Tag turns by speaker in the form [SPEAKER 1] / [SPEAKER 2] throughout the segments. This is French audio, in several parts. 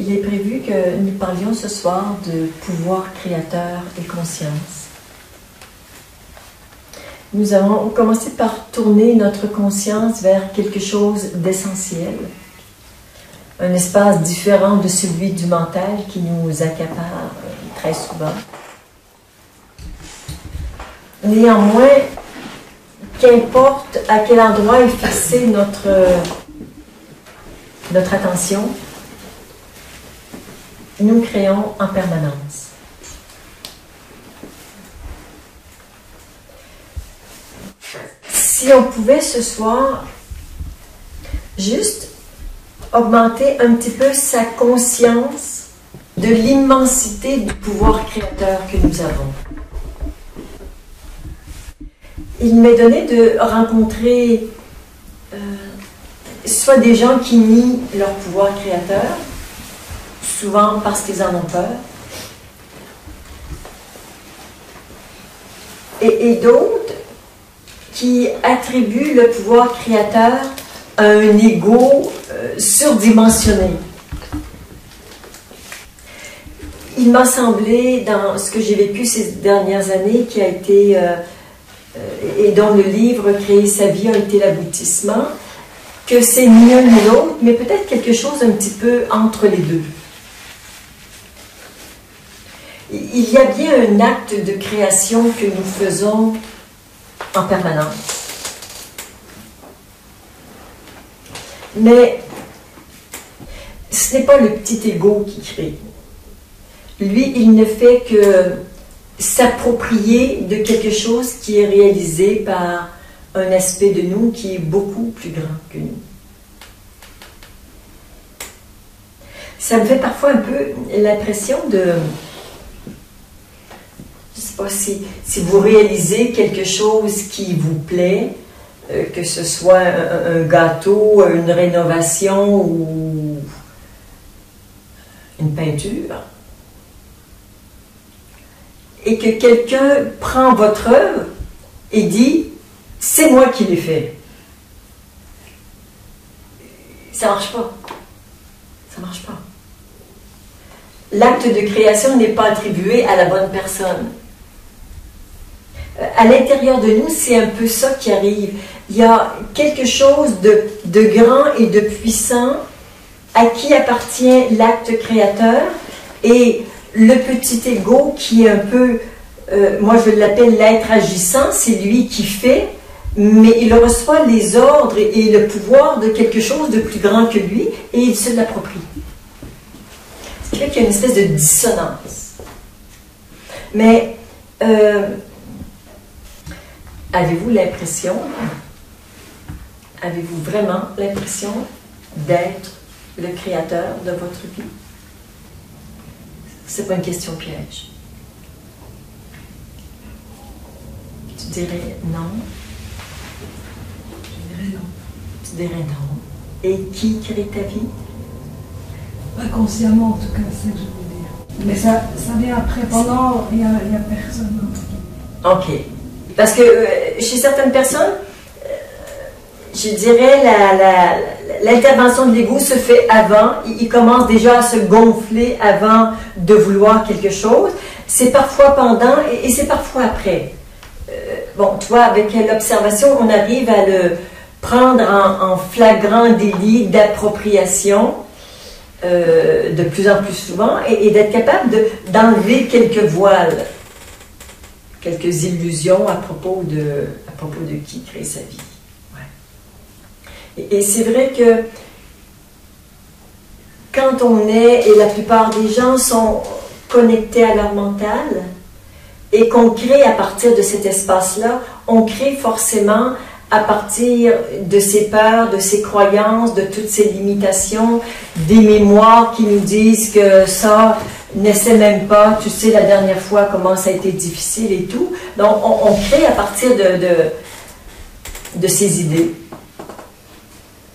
[SPEAKER 1] Il est prévu que nous parlions ce soir de pouvoir créateur et conscience. Nous avons commencé par tourner notre conscience vers quelque chose d'essentiel, un espace différent de celui du mental qui nous accapare très souvent. Néanmoins, qu'importe à quel endroit est fixée notre attention, nous créons en permanence. Si on pouvait ce soir juste augmenter un petit peu sa conscience de l'immensité du pouvoir créateur que nous avons. Il m'est donné de rencontrer soit des gens qui nient leur pouvoir créateur, souvent parce qu'ils en ont peur, et d'autres qui attribuent le pouvoir créateur à un ego surdimensionné. Il m'a semblé, dans ce que j'ai vécu ces dernières années, qui a été, et dont le livre « Créer sa vie » a été l'aboutissement, que c'est ni l'un ni l'autre, mais peut-être quelque chose un petit peu entre les deux. Il y a bien un acte de création que nous faisons en permanence. Mais ce n'est pas le petit ego qui crée. Lui, il ne fait que s'approprier de quelque chose qui est réalisé par un aspect de nous qui est beaucoup plus grand que nous. Ça me fait parfois un peu l'impression de... Je ne sais pas si vous réalisez quelque chose qui vous plaît, que ce soit un gâteau, une rénovation ou une peinture, et que quelqu'un prend votre œuvre et dit « c'est moi qui l'ai fait ». Ça ne marche pas. Ça ne marche pas. L'acte de création n'est pas attribué à la bonne personne. À l'intérieur de nous, c'est un peu ça qui arrive. Il y a quelque chose de grand et de puissant à qui appartient l'acte créateur, et le petit ego qui est un peu, moi je l'appelle l'être agissant, c'est lui qui fait, mais il reçoit les ordres et le pouvoir de quelque chose de plus grand que lui, et il se l'approprie. Ce qui fait qu'il y a une espèce de dissonance. Mais avez-vous vraiment l'impression d'être le créateur de votre vie? C'est pas une question piège. Tu dirais non?
[SPEAKER 2] Je dirais non.
[SPEAKER 1] Tu dirais non. Et qui crée ta vie?
[SPEAKER 2] Pas consciemment, en tout cas, c'est ce que je veux dire. Mais ça vient après, pendant, il y a personne.
[SPEAKER 1] Ok. Parce que chez certaines personnes, je dirais l'intervention de l'ego se fait avant, il commence déjà à se gonfler avant de vouloir quelque chose. C'est parfois pendant et c'est parfois après. Bon, tu vois, avec l'observation, on arrive à le prendre en flagrant délit d'appropriation de plus en plus souvent et d'être capable d'enlever quelques voiles, quelques illusions à propos de qui crée sa vie. Et c'est vrai que quand on est, et la plupart des gens sont connectés à leur mental, et qu'on crée à partir de cet espace-là, on crée forcément à partir de ses peurs, de ses croyances, de toutes ses limitations, des mémoires qui nous disent que ça, n'essaie même pas, tu sais la dernière fois comment ça a été difficile et tout. Donc on crée à partir de ces idées.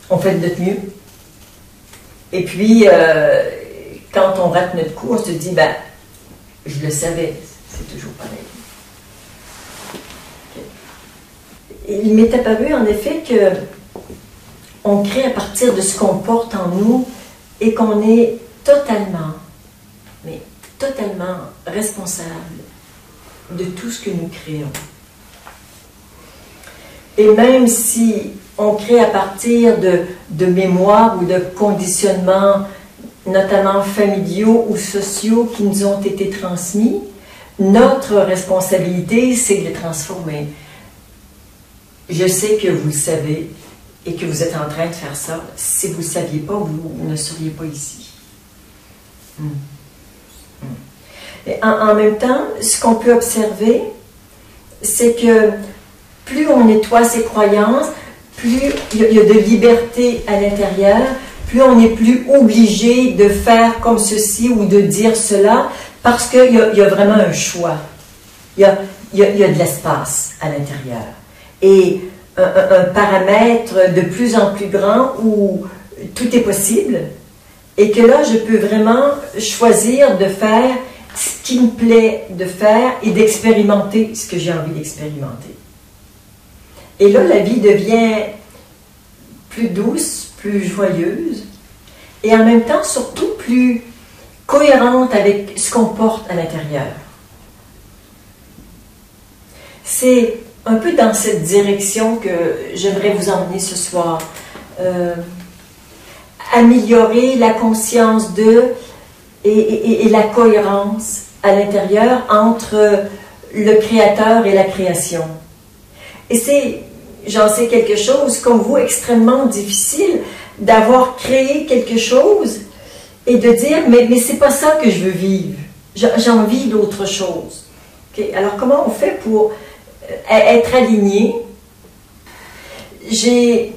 [SPEAKER 1] On fait de notre mieux. Et puis, quand on rate notre coup, on se dit, ben, je le savais, c'est toujours pareil. Il m'est apparu en effet que on crée à partir de ce qu'on porte en nous et qu'on est totalement, mais totalement responsable de tout ce que nous créons. Et même si on crée à partir de mémoires ou de conditionnements, notamment familiaux ou sociaux, qui nous ont été transmis, notre responsabilité, c'est de les transformer. Je sais que vous le savez et que vous êtes en train de faire ça. Si vous ne le saviez pas, vous ne seriez pas ici. Et en même temps, ce qu'on peut observer, c'est que plus on nettoie ses croyances, plus il y a de liberté à l'intérieur, plus on n'est plus obligé de faire comme ceci ou de dire cela, parce qu'il y a vraiment un choix. Il y a de l'espace à l'intérieur. Et un paramètre de plus en plus grand où tout est possible, et que là, je peux vraiment choisir de faire ce qui me plaît de faire et d'expérimenter ce que j'ai envie d'expérimenter. Et là, la vie devient plus douce, plus joyeuse, et en même temps, surtout, plus cohérente avec ce qu'on porte à l'intérieur. C'est un peu dans cette direction que j'aimerais vous emmener ce soir. Améliorer la conscience de et la cohérence à l'intérieur entre le créateur et la création. Et c'est, j'en sais quelque chose, comme vous, extrêmement difficile d'avoir créé quelque chose et de dire, mais c'est pas ça que je veux vivre. J'ai envie d'autre chose. Okay? Alors, comment on fait pour être aligné? J'ai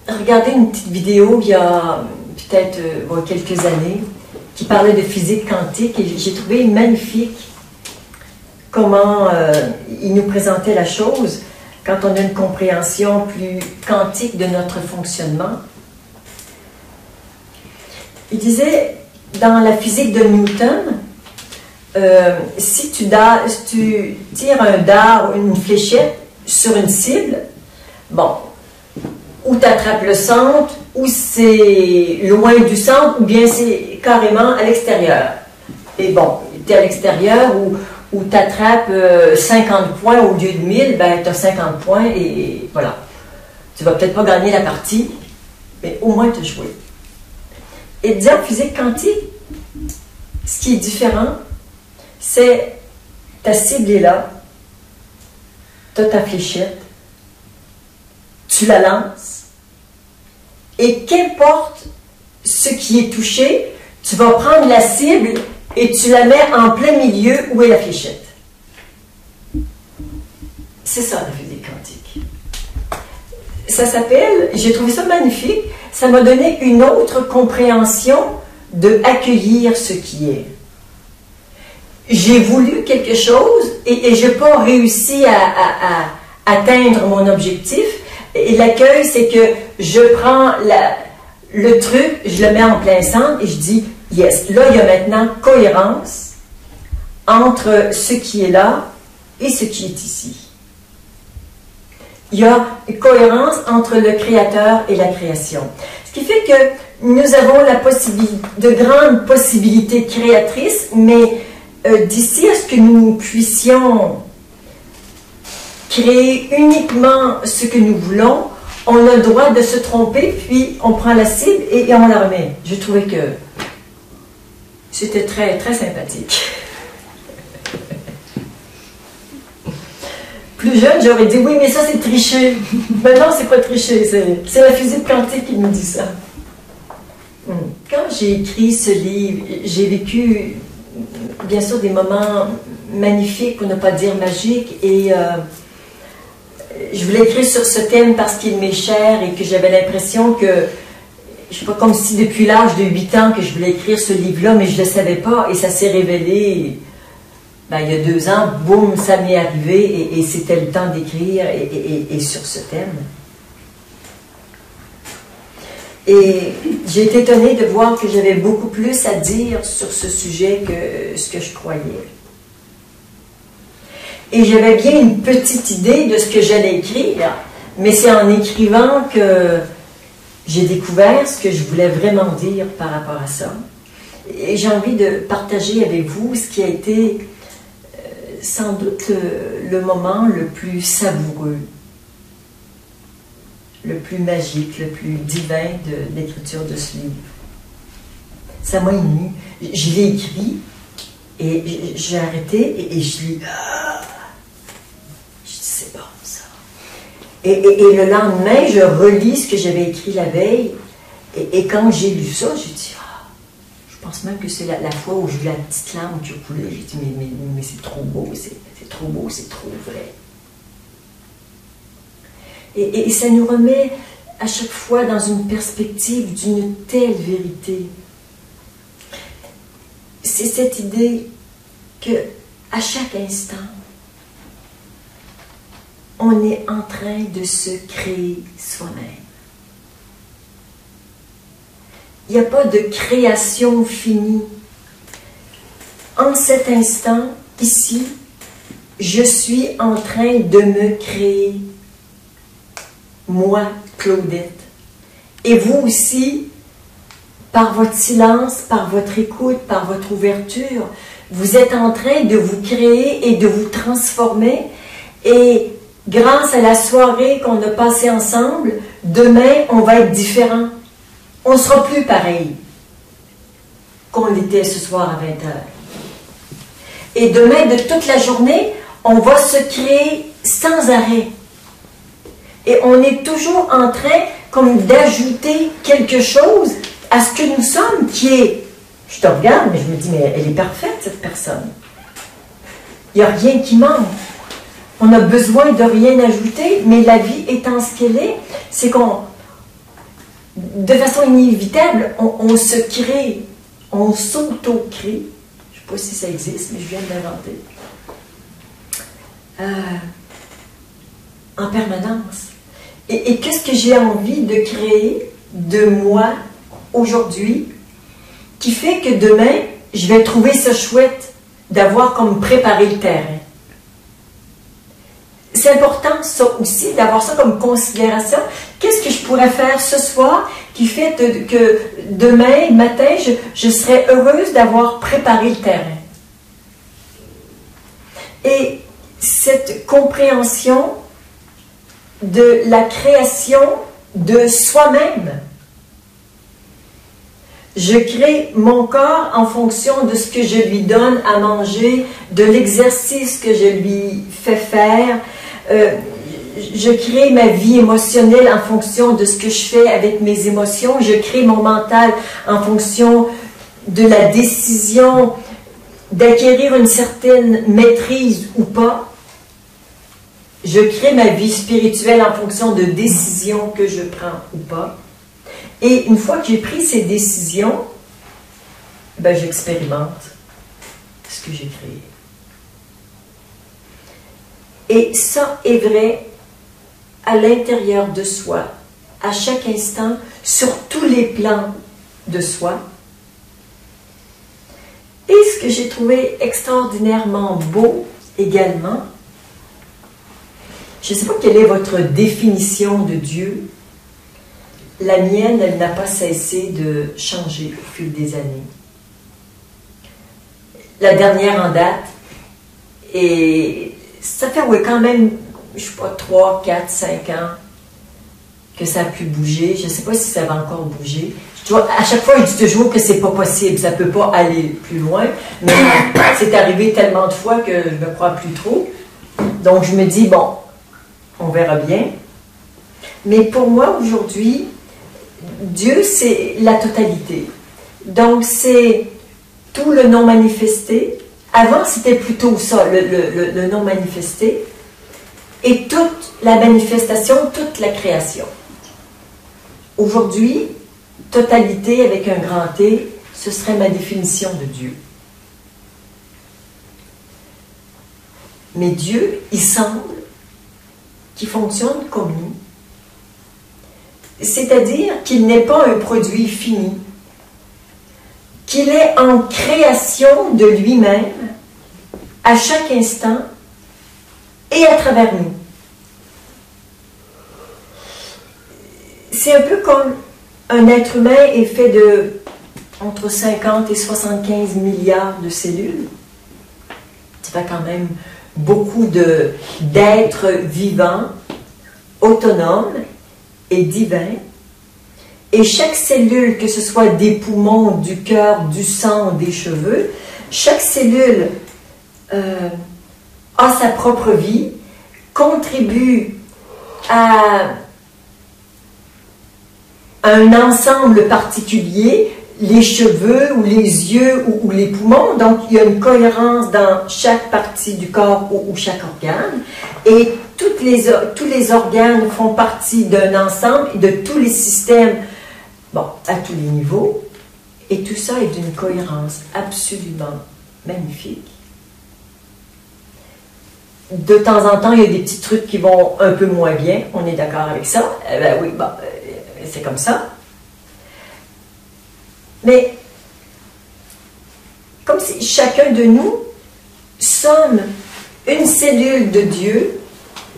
[SPEAKER 1] regardé une petite vidéo il y a peut-être quelques années qui parlait de physique quantique et j'ai trouvé magnifique comment il nous présentait la chose quand on a une compréhension plus quantique de notre fonctionnement. Il disait, dans la physique de Newton, si tu tires un dard ou une fléchette sur une cible, bon, ou tu attrapes le centre, ou c'est loin du centre, ou bien c'est carrément à l'extérieur. Et bon, tu es à l'extérieur, ou tu attrapes 50 points au lieu de 1000, ben tu as 50 points, et voilà. Tu vas peut-être pas gagner la partie, mais au moins tu as joué. Et dire en physique quantique, ce qui est différent, c'est ta cible est là, tu as ta fléchette, tu la lances, et qu'importe ce qui est touché, tu vas prendre la cible et tu la mets en plein milieu où est la fléchette. C'est ça la physique quantique. Ça s'appelle, j'ai trouvé ça magnifique, ça m'a donné une autre compréhension de accueillir ce qui est. J'ai voulu quelque chose et je n'ai pas réussi à atteindre mon objectif. Et l'accueil, c'est que je prends le truc, je le mets en plein centre et je dis yes. Là, il y a maintenant cohérence entre ce qui est là et ce qui est ici. Il y a cohérence entre le créateur et la création. Ce qui fait que nous avons de grandes possibilités créatrices, mais d'ici à ce que nous puissions créer uniquement ce que nous voulons, on a le droit de se tromper, puis on prend la cible et on la remet. Je trouvais que c'était très, très sympathique. Plus jeune, j'aurais dit, oui, mais ça, c'est tricher. Mais non, c'est pas tricher, c'est la physique quantique qui nous dit ça. Quand j'ai écrit ce livre, j'ai vécu, bien sûr, des moments magnifiques, pour ne pas dire magiques, et je voulais écrire sur ce thème parce qu'il m'est cher et que j'avais l'impression que, je sais pas, comme si depuis l'âge de 8 ans que je voulais écrire ce livre-là, mais je ne le savais pas, et ça s'est révélé, il y a 2 ans, boum, ça m'est arrivé, et c'était le temps d'écrire et sur ce thème. Et j'ai été étonnée de voir que j'avais beaucoup plus à dire sur ce sujet que ce que je croyais. Et j'avais bien une petite idée de ce que j'allais écrire, mais c'est en écrivant que j'ai découvert ce que je voulais vraiment dire par rapport à ça. Et j'ai envie de partager avec vous ce qui a été sans doute le moment le plus savoureux, le plus magique, le plus divin de l'écriture de ce livre. Ça m'a ému. Je l'ai écrit et j'ai arrêté et je lis. Je dis, c'est bon ça. Et le lendemain, je relis ce que j'avais écrit la veille. Et quand j'ai lu ça, j'ai dit, je pense même que c'est la fois où j'ai vu la petite larme qui a coulé. J'ai dit, mais c'est trop beau, c'est trop beau, c'est trop vrai. Et ça nous remet à chaque fois dans une perspective d'une telle vérité. C'est cette idée que à chaque instant, on est en train de se créer soi-même. Il n'y a pas de création finie. En cet instant, ici, je suis en train de me créer. Moi, Claudette. Et vous aussi, par votre silence, par votre écoute, par votre ouverture, vous êtes en train de vous créer et de vous transformer. Et grâce à la soirée qu'on a passée ensemble, demain, on va être différent. On ne sera plus pareil qu'on était ce soir à 20h. Et demain, de toute la journée, on va se créer sans arrêt. Et on est toujours en train comme d'ajouter quelque chose à ce que nous sommes, qui est... Je te regarde, mais je me dis, mais elle est parfaite, cette personne. Il n'y a rien qui manque. On a besoin de rien ajouter, mais la vie étant ce qu'elle est, c'est qu'on... De façon inévitable, on se crée, on s'auto-crée. Je ne sais pas si ça existe, mais je viens de l'inventer. En permanence. Et qu'est-ce que j'ai envie de créer de moi aujourd'hui qui fait que demain, je vais trouver ça chouette d'avoir comme préparé le terrain. C'est important, ça aussi, d'avoir ça comme considération. Qu'est-ce que je pourrais faire ce soir qui fait que demain matin, je serais heureuse d'avoir préparé le terrain? Et cette compréhension de la création de soi-même. Je crée mon corps en fonction de ce que je lui donne à manger, de l'exercice que je lui fais faire. Je crée ma vie émotionnelle en fonction de ce que je fais avec mes émotions. Je crée mon mental en fonction de la décision d'acquérir une certaine maîtrise ou pas. Je crée ma vie spirituelle en fonction de décisions que je prends ou pas. Et une fois que j'ai pris ces décisions, ben j'expérimente ce que j'ai créé. Et ça est vrai à l'intérieur de soi, à chaque instant, sur tous les plans de soi. Et ce que j'ai trouvé extraordinairement beau également, je ne sais pas quelle est votre définition de Dieu. La mienne, elle n'a pas cessé de changer au fil des années. La dernière en date, et ça fait quand même, je ne sais pas, 3, 4, 5 ans que ça a pu bouger. Je ne sais pas si ça va encore bouger. À chaque fois, je dis toujours que c'est pas possible, ça ne peut pas aller plus loin. Mais c'est arrivé tellement de fois que je ne me crois plus trop. Donc je me dis, bon, on verra bien. Mais pour moi, aujourd'hui, Dieu, c'est la totalité. Donc, c'est tout le non manifesté. Avant, c'était plutôt ça, le non manifesté. Et toute la manifestation, toute la création. Aujourd'hui, totalité avec un grand T, ce serait ma définition de Dieu. Mais Dieu, il semble qu'il fonctionne comme nous. C'est-à-dire qu'il n'est pas un produit fini, qu'il est en création de lui-même à chaque instant et à travers nous. C'est un peu comme un être humain est fait de entre 50 et 75 milliards de cellules. Ça fait quand même beaucoup d'êtres vivants, autonomes et divins. Et chaque cellule, que ce soit des poumons, du cœur, du sang, des cheveux, chaque cellule a sa propre vie, contribue à un ensemble particulier, les cheveux ou les yeux ou les poumons. Donc, il y a une cohérence dans chaque partie du corps ou chaque organe. Et tous les organes font partie d'un ensemble et de tous les systèmes, bon, à tous les niveaux. Et tout ça est d'une cohérence absolument magnifique. De temps en temps, il y a des petits trucs qui vont un peu moins bien. On est d'accord avec ça? Ben oui, bon, c'est comme ça. Mais, comme si chacun de nous sommes une cellule de Dieu,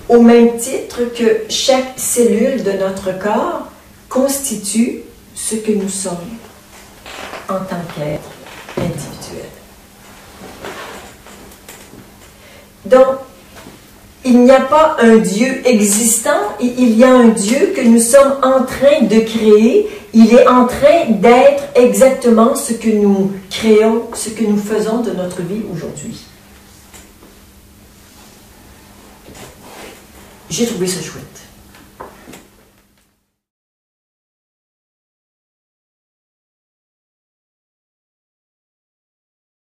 [SPEAKER 1] au même titre que chaque cellule de notre corps constitue ce que nous sommes en tant qu'être individuel. Donc, il n'y a pas un Dieu existant, il y a un Dieu que nous sommes en train de créer. Il est en train d'être exactement ce que nous créons, ce que nous faisons de notre vie aujourd'hui. J'ai trouvé ça chouette.